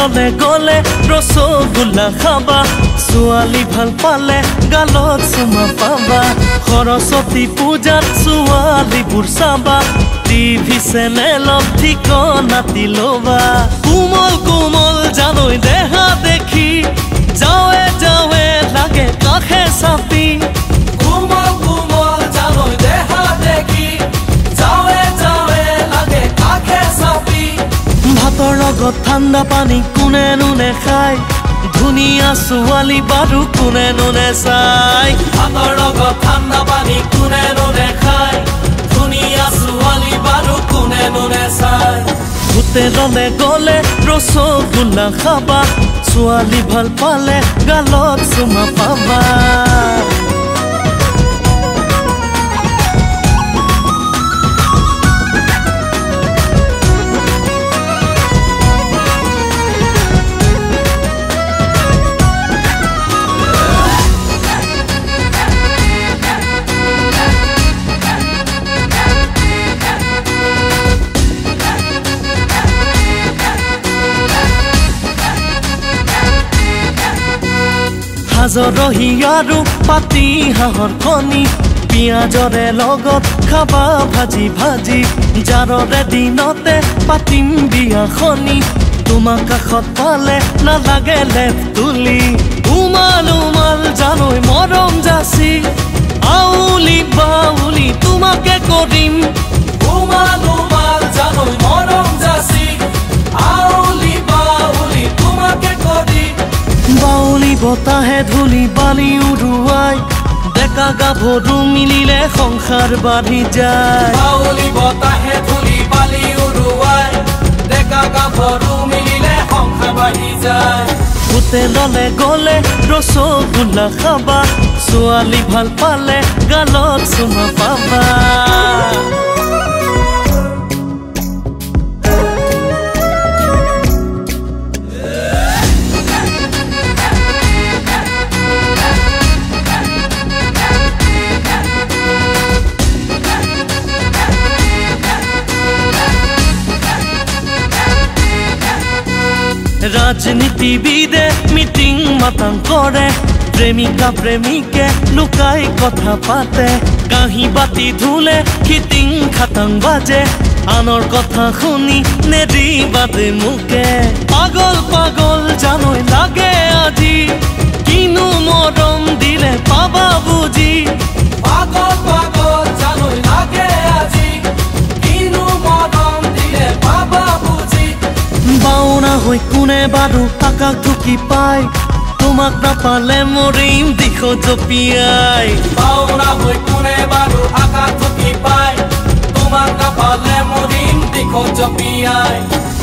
ললে গলে ৰসগোল্লা খাবা ছোৱালী ভাল পালে গালত চুমা পাবা সৰস্বতী পূজাত ছোৱালীবোৰ চাবা টিভি চেনেলত ঠিকনাতি ল'বা কোমল কোমল জানৈ দেহা দেখি যাৱে যাৱে লাগে কাষে চাপি কোমল কোমল জানৈ দেহা দেখি যাৱে যাৱে লাগে কাষে চাপি ভাতৰ লগত ঠাণ্ডা পানী কোনেনো নেখায় ধুনীয়া ছোৱালী বাৰু কোনেনো নেচায় ভাতৰ লগত ঠাণ্ডা পানী কোনেনো নেখায় ধুনীয়া ছোৱালী বাৰু কোনেনো নেচায় হোটেললে গলে ৰসগোল্লা খাবা ছোৱালী ভাল পালে গালত চুমা পাবা হাজৰহি আৰু পাতি হাঁহৰ কণী পিঁয়াজৰে লগত খাবা ভাজি ভাজি জাৰৰে দিনতে পাতিম বিয়াখনি তোমাক কাষত পালে নালাগে লেপ তুলি উমাল উমাল জানৈ মৰম যাচি আউলি বাউলি তোমাকে কৰিম উমাল উমাল জানৈ মৰম যাচি আউলি বাউলি তোমাকে কৰিম বাউলি বতাহে ধূলি বালি উৰুৱাই ডেকা গাভৰু মিলিলে সংসাৰ বাঢ়ি যায় বাউলি বতাহে ধূলি বালি উৰুৱাই ডেকা গাভৰু মিলিলে সংসাৰ বাঢ়ি যায় হোটেললে গলে ৰসগোল্লা খাবা ছোৱালী ভাল পালে গালত চুমা পাবা রাজনীতিবিদে মিটিং মাতাং করে প্রেমিকা প্রেমিকে লুকাই কথা পাতে কাহি বাতি ধুলে খিটিং খাটাং বাজে আনৰ কথা শুনি নেদি বাদে মুকে পাগল পাগল জানৈ লাগে আজি কিনো মৰম দিলে পাবা বুজি পাগল পাগল জানৈ লাগে আজি কিনো মৰম দিলে পাবা বুজি বাউনা হৈ কোনে বাৰু আকাশ ঢুকি পায় তোমাক নাপালে মৰিম দিশ জপিয়াই বাউনা হৈ কোনে বাৰু আকাশ ঢুকি পায় তোমাক নাপালে মৰিম দিশ জপিয়াই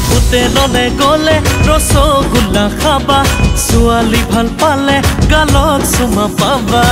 হোটেললে গলে ৰসগোল্লা খাবা ছোৱালী ভাল পালে গালত চুমা পাবা